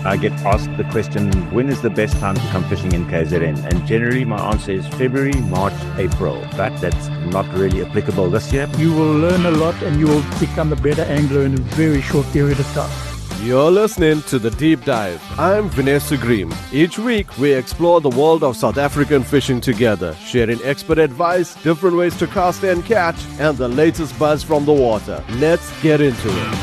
I get asked the question, when is the best time to come fishing in KZN? And generally my answer is February, March, April. But that's not really applicable this year. You will learn a lot and you will become a better angler in a very short period of time. You're listening to The Deep Dive. I'm Vinesh Soogreem. Each week, we explore the world of South African fishing together, sharing expert advice, different ways to cast and catch, and the latest buzz from the water. Let's get into it.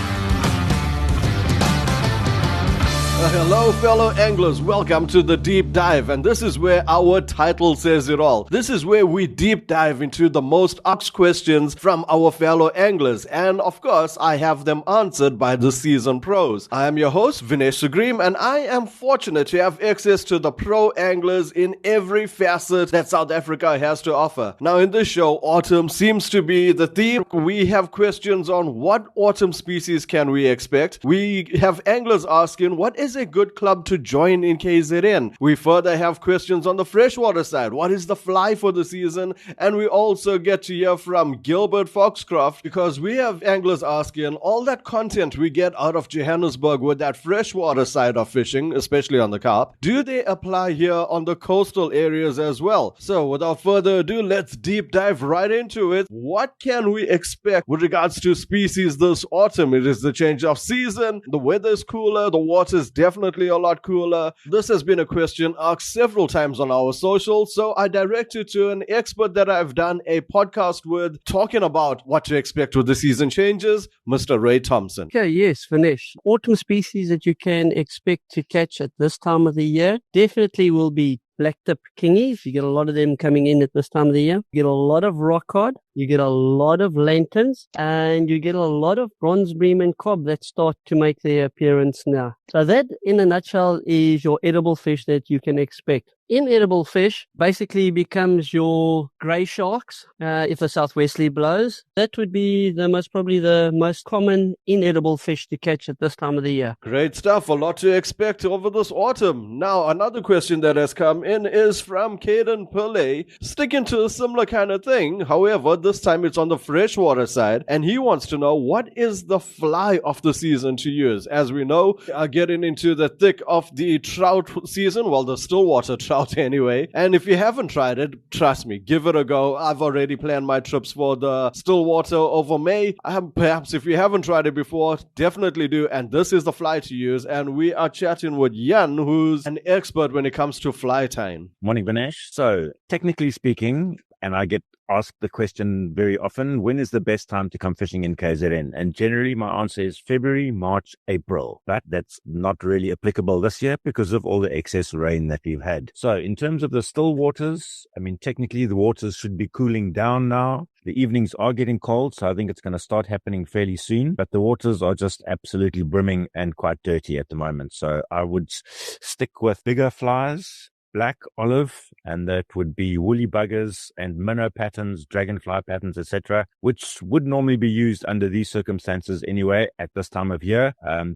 Hello fellow anglers, welcome to The Deep Dive, and this is where our title says it all. This is where we deep dive into the most asked questions from our fellow anglers, and of course I have them answered by the seasoned pros. I am your host Vinesh Soogreem, and I am fortunate to have access to the pro anglers in every facet that South Africa has to offer. Now in this show, autumn seems to be the theme. We have questions on what autumn species can we expect. We have anglers asking what is a good club to join in KZN. We further have questions on the freshwater side. What is the fly for the season? And we also get to hear from Gilbert Foxcroft, because we have anglers asking all that content we get out of Johannesburg with that freshwater side of fishing, especially on the carp. Do they apply here on the coastal areas as well? So without further ado, let's deep dive right into it. What can we expect with regards to species this autumn? It is the change of season. The weather is cooler. The water is definitely a lot cooler. This has been a question asked several times on our socials, so I direct you to an expert that I've done a podcast with talking about what to expect with the season changes, Mr. Ray Thompson. Okay, yes, Vinesh. Autumn species that you can expect to catch at this time of the year definitely will be blacktip kingies. You get a lot of them coming in at this time of the year. You get a lot of rock cod. You get a lot of lanterns, and you get a lot of bronze bream and cob that start to make their appearance now. So that, in a nutshell, is your edible fish that you can expect. Inedible fish basically becomes your grey sharks if the southwesterly blows. That would be probably the most common inedible fish to catch at this time of the year. Great stuff. A lot to expect over this autumn. Now, another question that has come in is from Caden Pillay, sticking to a similar kind of thing. However, this time it's on the freshwater side, and he wants to know what is the fly of the season to use. As we know, getting into the thick of the trout season, well, the stillwater trout anyway. And if you haven't tried it, trust me, give it a go. I've already planned my trips for the stillwater over May. Perhaps if you haven't tried it before, definitely do. And this is the fly to use. And we are chatting with Jan, who's an expert when it comes to fly tying. Morning, Vinesh. So technically speaking, and I get asked the question very often, when is the best time to come fishing in KZN? And generally my answer is February, March, April. But that's not really applicable this year because of all the excess rain that we've had. So in terms of the still waters, I mean, technically the waters should be cooling down now. The evenings are getting cold, so I think it's going to start happening fairly soon. But the waters are just absolutely brimming and quite dirty at the moment. So I would stick with bigger flies, black, olive, and that would be woolly buggers and minnow patterns, dragonfly patterns, etc., which would normally be used under these circumstances anyway at this time of year,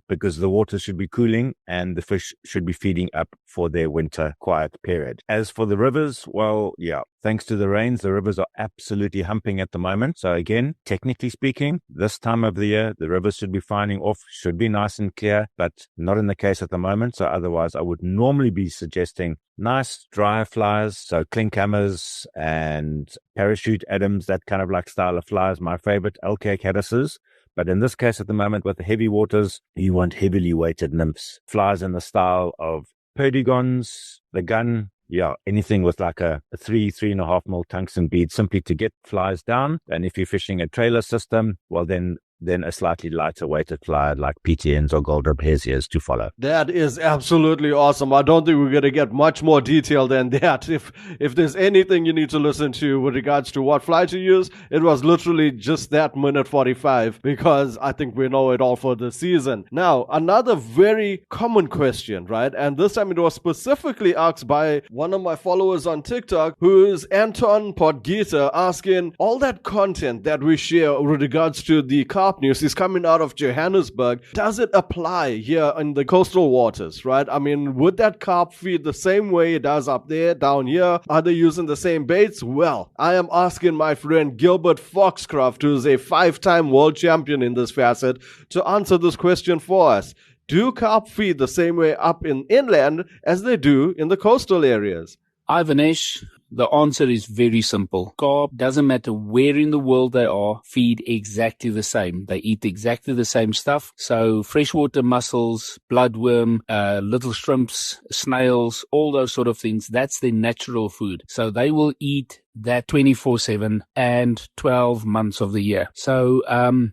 because the water should be cooling and the fish should be feeding up for their winter quiet period. As for the rivers, well, yeah, thanks to the rains, the rivers are absolutely humping at the moment. So again, technically speaking, this time of the year, the rivers should be fining off, should be nice and clear, but not in the case at the moment. So otherwise, I would normally be suggesting nice dry flies, so clinkhammers and parachute Adams, that kind of like style of flies, my favorite, LK caddises. But in this case at the moment with the heavy waters, you want heavily weighted nymphs, flies in the style of perdigons, the gun, yeah, anything with like a 3.5 mil tungsten bead simply to get flies down. And if you're fishing a trailer system, well then a slightly lighter weighted fly like PTNs or gold rapaziers to follow. That is absolutely awesome. I don't think we're going to get much more detail than that. If there's anything you need to listen to with regards to what fly to use, it was literally just that minute 45, because I think we know it all for the season. Now, another very common question, right? And this time it was specifically asked by one of my followers on TikTok, who is Anton Podgita, asking all that content that we share with regards to the carp news is coming out of Johannesburg. Does it apply here in the coastal waters, right? I mean, would that carp feed the same way it does up there, down here? Are they using the same baits? Well, I am asking my friend Gilbert Foxcroft, who is a 5-time world champion in this facet, to answer this question for us. Do carp feed the same way up in inland as they do in the coastal areas? Hi, Vinesh. The answer is very simple. Carp, doesn't matter where in the world they are, feed exactly the same. They eat exactly the same stuff. So freshwater mussels, bloodworm, little shrimps, snails, all those sort of things, that's their natural food. So they will eat that 24/7 and 12 months of the year. So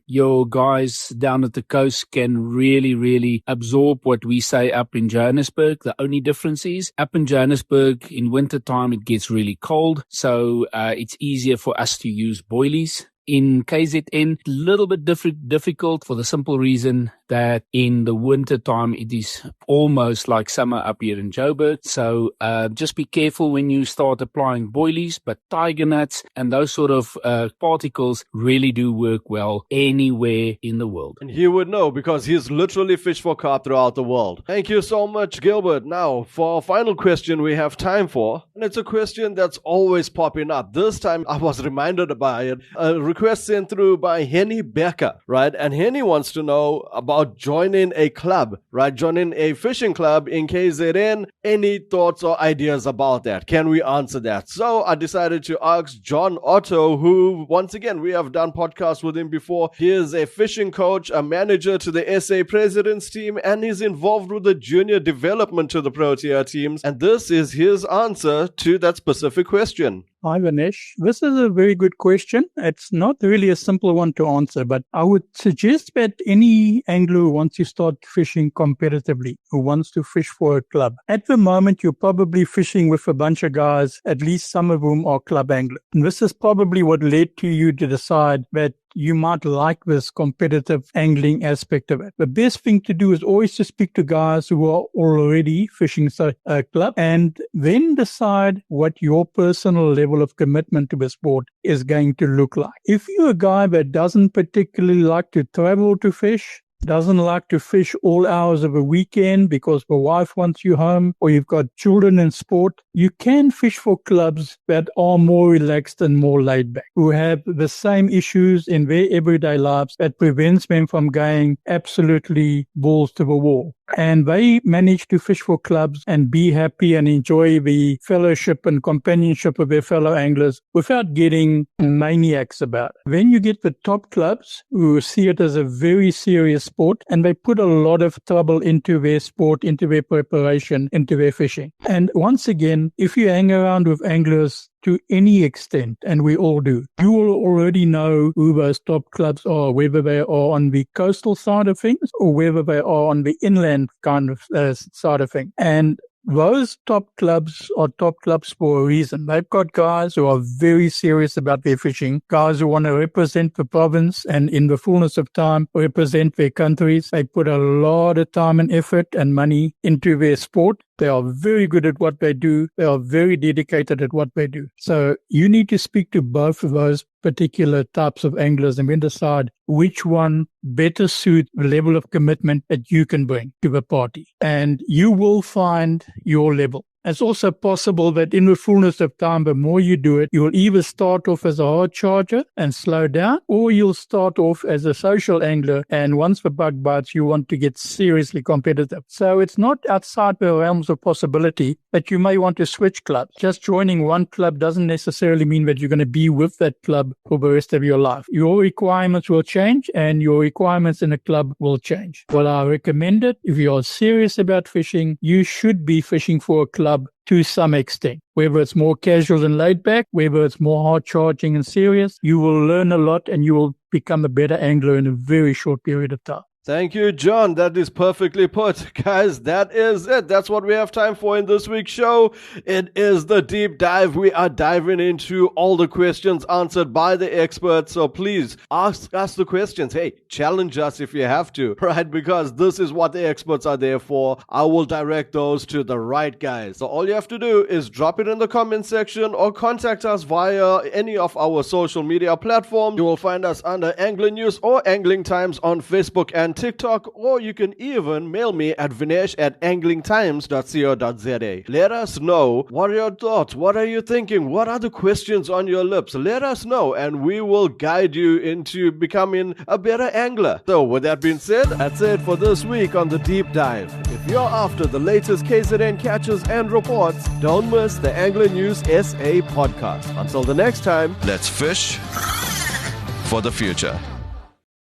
your guys down at the coast can really absorb what we say up in Johannesburg. The only difference is up in Johannesburg in winter time it gets really cold, so it's easier for us to use boilies. In KZN, a little bit difficult for the simple reason that in the winter time it is almost like summer up here in Joburg. So just be careful when you start applying boilies, but tiger nuts and those sort of particles really do work well anywhere in the world. And he would know because he's literally fished for carp throughout the world. Thank you so much, Gilbert. Now, for our final question we have time for, and it's a question that's always popping up. This time I was reminded by it. A request sent through by Henny Becker, right? And Henny wants to know about joining a club, right? Joining a fishing club in KZN. Any thoughts or ideas about that? Can we answer that? So I decided to ask John Otto, who, once again, we have done podcasts with him before. He is a fishing coach, a manager to the SA President's team, and he's involved with the junior development to the Protea teams. And this is his answer to that specific question. Hi, Vinesh. This is a very good question. It's not really a simple one to answer, but I would suggest that any angler who wants to start fishing competitively, who wants to fish for a club, at the moment, you're probably fishing with a bunch of guys, at least some of whom are club anglers. And this is probably what led to you to decide that you might like this competitive angling aspect of it. The best thing to do is always to speak to guys who are already fishing a club and then decide what your personal level of commitment to the sport is going to look like. If you're a guy that doesn't particularly like to travel to fish, doesn't like to fish all hours of a weekend because the wife wants you home or you've got children in sport, you can fish for clubs that are more relaxed and more laid back, who have the same issues in their everyday lives that prevents them from going absolutely balls to the wall. And they manage to fish for clubs and be happy and enjoy the fellowship and companionship of their fellow anglers without getting maniacs about it. Then you get the top clubs who see it as a very serious sport and they put a lot of trouble into their sport, into their preparation, into their fishing. And once again, if you hang around with anglers to any extent, and we all do, you will already know who those top clubs are, whether they are on the coastal side of things or whether they are on the inland kind of side of things. And those top clubs are top clubs for a reason. They've got guys who are very serious about their fishing, guys who want to represent the province and in the fullness of time represent their countries. They put a lot of time and effort and money into their sport. They are very good at what they do. They are very dedicated at what they do. So you need to speak to both of those particular types of anglers and then decide which one better suits the level of commitment that you can bring to the party. And you will find your level. It's also possible that in the fullness of time, the more you do it, you'll either start off as a hard charger and slow down, or you'll start off as a social angler. And once the bug bites, you want to get seriously competitive. So it's not outside the realms of possibility that you may want to switch clubs. Just joining one club doesn't necessarily mean that you're going to be with that club for the rest of your life. Your requirements will change and your requirements in a club will change. Well, I recommend it. If you are serious about fishing, you should be fishing for a club to some extent. Whether it's more casual and laid back, whether it's more hard charging and serious, you will learn a lot and you will become a better angler in a very short period of time. Thank you, John. That is perfectly put. Guys, that is it. That's what we have time for in this week's show. It is the deep dive. We are diving into all the questions answered by the experts. So please ask us the questions. Hey, challenge us if you have to, right? Because this is what the experts are there for. I will direct those to the right guys. So all you have to do is drop it in the comment section or contact us via any of our social media platforms. You will find us under Angling News or Angling Times on Facebook and on TikTok, or you can even mail me at vinesh@anglingtimes.co.za. Let us know what are your thoughts, what are you thinking, what are the questions on your lips. Let us know and we will guide you into becoming a better angler. So with that being said, that's it for this week on the Deep Dive. If you're after the latest KZN catches and reports, don't miss the Angler News SA podcast. Until the next time, let's fish for the future.